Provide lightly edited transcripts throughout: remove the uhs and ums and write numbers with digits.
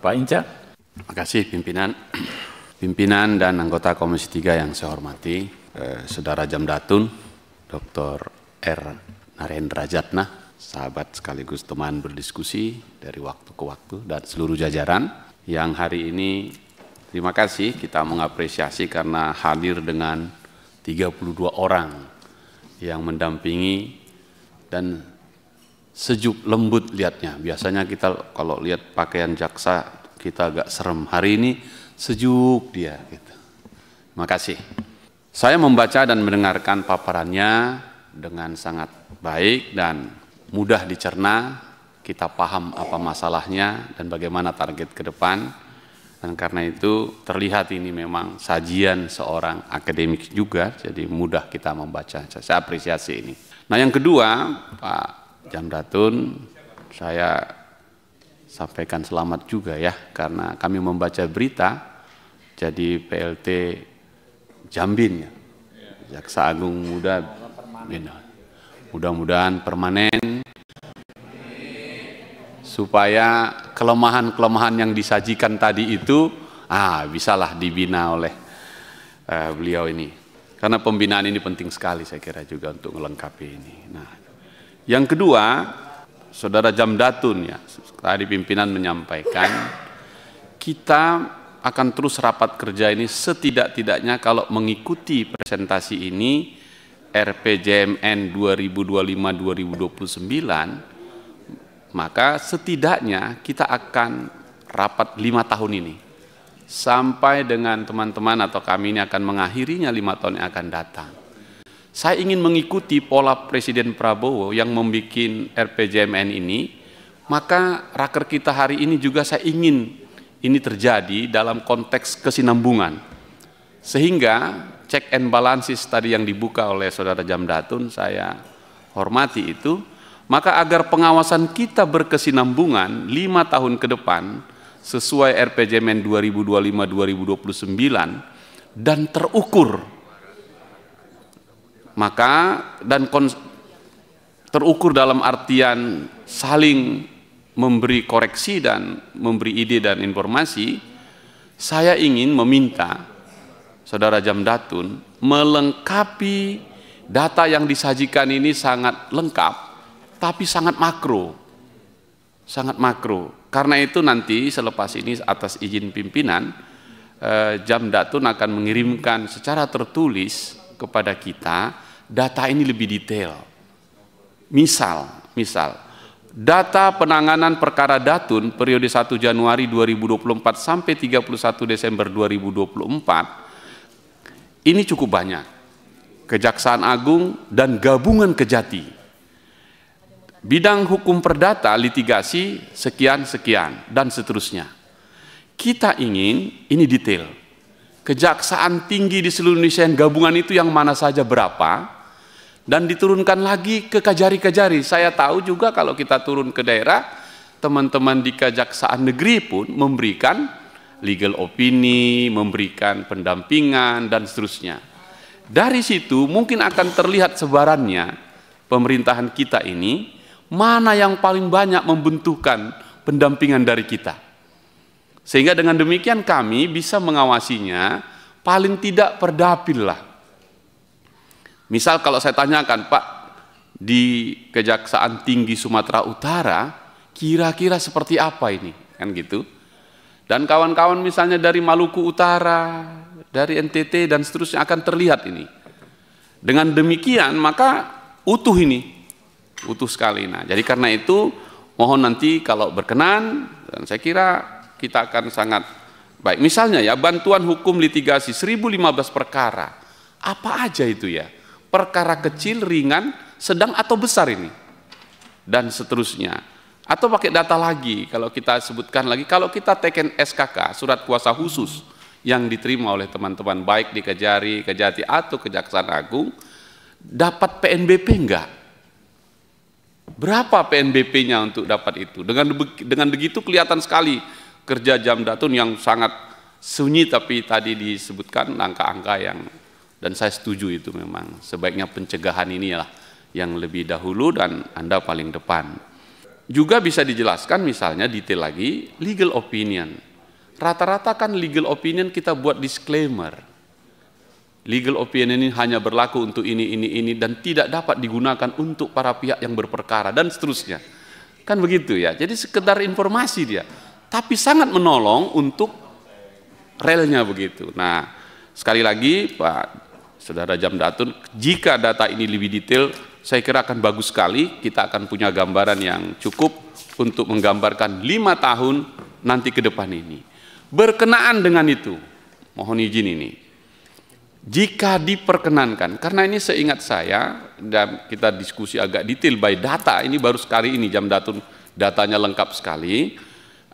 Pak Inca. Terima kasih pimpinan. Pimpinan dan anggota Komisi 3 yang saya hormati, Saudara Jamdatun, Dr. R. Narendra Jatna, sahabat sekaligus teman berdiskusi dari waktu ke waktu, dan seluruh jajaran yang hari ini terima kasih, kita mengapresiasi karena hadir dengan 32 orang yang mendampingi dan sejuk lembut lihatnya. Biasanya kita kalau lihat pakaian jaksa kita agak serem, hari ini sejuk dia gitu. Terima kasih. Saya membaca dan mendengarkan paparannya dengan sangat baik dan mudah dicerna. Kita paham apa masalahnya dan bagaimana target ke depan. Dan karena itu terlihat ini memang sajian seorang akademik juga, jadi mudah kita membaca. Saya apresiasi ini. Nah, yang kedua, Pak Jamdatun, saya sampaikan selamat juga ya, karena kami membaca berita jadi PLT Jambin ya, Jaksa Agung Muda, mudah-mudahan permanen supaya kelemahan-kelemahan yang disajikan tadi itu bisalah dibina oleh beliau ini, karena pembinaan ini penting sekali saya kira juga untuk melengkapi ini. Nah, yang kedua, Saudara Jamdatun ya, tadi pimpinan menyampaikan kita akan terus rapat kerja ini setidak-tidaknya kalau mengikuti presentasi ini RPJMN 2025-2029, maka setidaknya kita akan rapat 5 tahun ini sampai dengan teman-teman atau kami ini akan mengakhirinya 5 tahun yang akan datang. Saya ingin mengikuti pola Presiden Prabowo yang membuat RPJMN ini, maka raker kita hari ini juga saya ingin ini terjadi dalam konteks kesinambungan. Sehingga check and balances tadi yang dibuka oleh Saudara Jamdatun, saya hormati itu, maka agar pengawasan kita berkesinambungan 5 tahun ke depan sesuai RPJMN 2025-2029 dan terukur. Maka terukur dalam artian saling memberi koreksi dan memberi ide dan informasi. Saya ingin meminta Saudara Jamdatun melengkapi data yang disajikan ini sangat lengkap, tapi sangat makro. Sangat makro. Karena itu nanti selepas ini atas izin pimpinan, Jamdatun akan mengirimkan secara tertulis kepada kita data ini lebih detail. Misal data penanganan perkara Datun periode 1 Januari 2024 sampai 31 Desember 2024 ini cukup banyak. Kejaksaan Agung dan Gabungan Kejati, bidang hukum perdata litigasi sekian dan seterusnya. Kita ingin ini detail. Kejaksaan tinggi di seluruh Indonesia yang gabungan itu yang mana saja berapa, dan diturunkan lagi ke kejari-kejari. Saya tahu juga kalau kita turun ke daerah, teman-teman di Kejaksaan Negeri pun memberikan legal opini, memberikan pendampingan, dan seterusnya. Dari situ mungkin akan terlihat sebarannya pemerintahan kita ini, mana yang paling banyak membutuhkan pendampingan dari kita. Sehingga dengan demikian kami bisa mengawasinya paling tidak per dapil lah. Misal kalau saya tanyakan, Pak, di Kejaksaan Tinggi Sumatera Utara kira-kira seperti apa ini, kan gitu. Dan kawan-kawan misalnya dari Maluku Utara, dari NTT dan seterusnya akan terlihat ini. Dengan demikian maka utuh ini, utuh sekali. Nah, jadi karena itu mohon nanti kalau berkenan, dan saya kira kita akan sangat baik. Misalnya ya, bantuan hukum litigasi 1015 perkara. Apa aja itu ya? Perkara kecil, ringan, sedang atau besar ini. Dan seterusnya. Atau pakai data lagi, kalau kita sebutkan lagi, kalau kita teken SKK, surat kuasa khusus, yang diterima oleh teman-teman baik di Kejari, Kejati atau Kejaksaan Agung, dapat PNBP enggak? Berapa PNBP-nya untuk dapat itu? Dengan begitu kelihatan sekali kerja Jamdatun yang sangat sunyi, tapi tadi disebutkan angka-angka yang, dan saya setuju itu memang sebaiknya pencegahan inilah yang lebih dahulu dan Anda paling depan. Juga bisa dijelaskan misalnya detail lagi legal opinion. Rata-rata kan legal opinion kita buat disclaimer. Legal opinion ini hanya berlaku untuk ini dan tidak dapat digunakan untuk para pihak yang berperkara dan seterusnya. Kan begitu ya. Jadi sekedar informasi dia, tapi sangat menolong untuk relnya begitu. Nah, sekali lagi Pak Saudara Jamdatun, jika data ini lebih detail, saya kira akan bagus sekali. Kita akan punya gambaran yang cukup untuk menggambarkan 5 tahun nanti ke depan ini. Berkenaan dengan itu, mohon izin ini, jika diperkenankan, karena ini seingat saya, dan kita diskusi agak detail by data, ini baru sekali ini Jamdatun datanya lengkap sekali,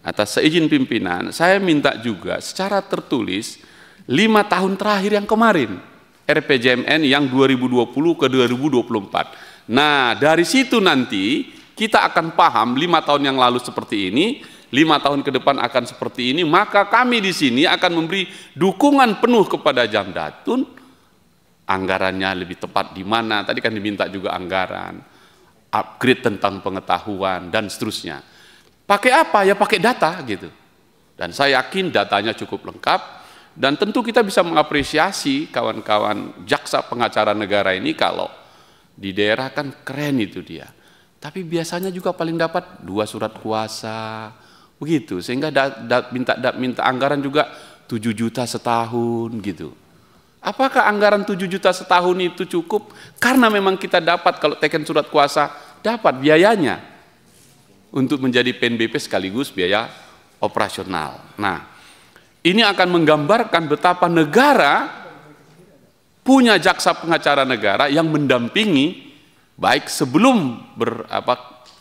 atas seizin pimpinan, saya minta juga secara tertulis 5 tahun terakhir yang kemarin, RPJMN yang 2020 ke 2024. Nah, dari situ nanti kita akan paham 5 tahun yang lalu seperti ini, 5 tahun ke depan akan seperti ini, maka kami di sini akan memberi dukungan penuh kepada Jamdatun. Anggarannya lebih tepat di mana, tadi kan diminta juga anggaran, upgrade tentang pengetahuan, dan seterusnya. Pakai apa? Ya pakai data gitu. Dan saya yakin datanya cukup lengkap, dan tentu kita bisa mengapresiasi kawan-kawan jaksa pengacara negara ini kalau di daerah kan keren itu dia. Tapi biasanya juga paling dapat 2 surat kuasa, begitu. Sehingga minta anggaran juga 7 juta setahun gitu. Apakah anggaran 7 juta setahun itu cukup? Karena memang kita dapat kalau teken surat kuasa, dapat biayanya untuk menjadi PNBP sekaligus biaya operasional. Nah, ini akan menggambarkan betapa negara punya jaksa pengacara negara yang mendampingi baik sebelum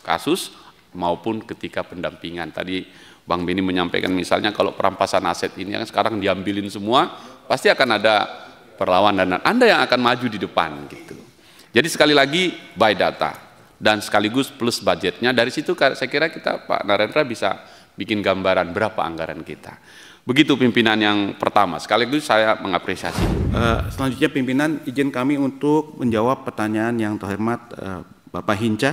kasus maupun ketika pendampingan. Tadi Bang Beni menyampaikan misalnya kalau perampasan aset ini yang sekarang diambilin semua, pasti akan ada perlawanan dan Anda yang akan maju di depan gitu. Jadi sekali lagi by data dan sekaligus plus budgetnya, dari situ saya kira kita Pak Narendra bisa bikin gambaran berapa anggaran kita. Begitu pimpinan yang pertama, sekaligus saya mengapresiasi. Selanjutnya pimpinan izin kami untuk menjawab pertanyaan yang terhormat Bapak Hinca.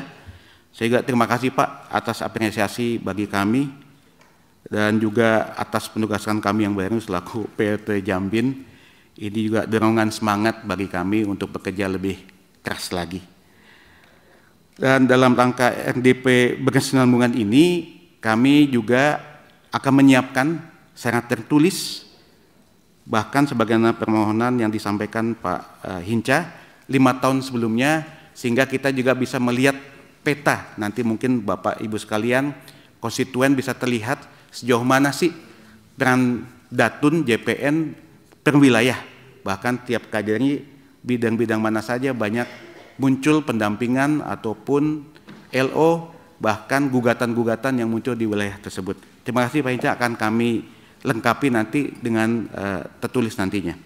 Saya juga terima kasih Pak atas apresiasi bagi kami dan juga atas penugasan kami yang baru selaku PLT Jambin. Ini juga dorongan semangat bagi kami untuk bekerja lebih keras lagi. Dan dalam rangka RDP berkesinambungan ini, kami juga akan menyiapkan syarat tertulis, bahkan sebagaimana permohonan yang disampaikan Pak Hinca 5 tahun sebelumnya, sehingga kita juga bisa melihat peta. Nanti mungkin Bapak Ibu sekalian, konstituen bisa terlihat sejauh mana sih peran Datun JPN per wilayah. Bahkan tiap kadernya bidang-bidang mana saja banyak muncul pendampingan ataupun LO, bahkan gugatan-gugatan yang muncul di wilayah tersebut. Terima kasih Pak Hinca, akan kami lengkapi nanti dengan tertulis nantinya.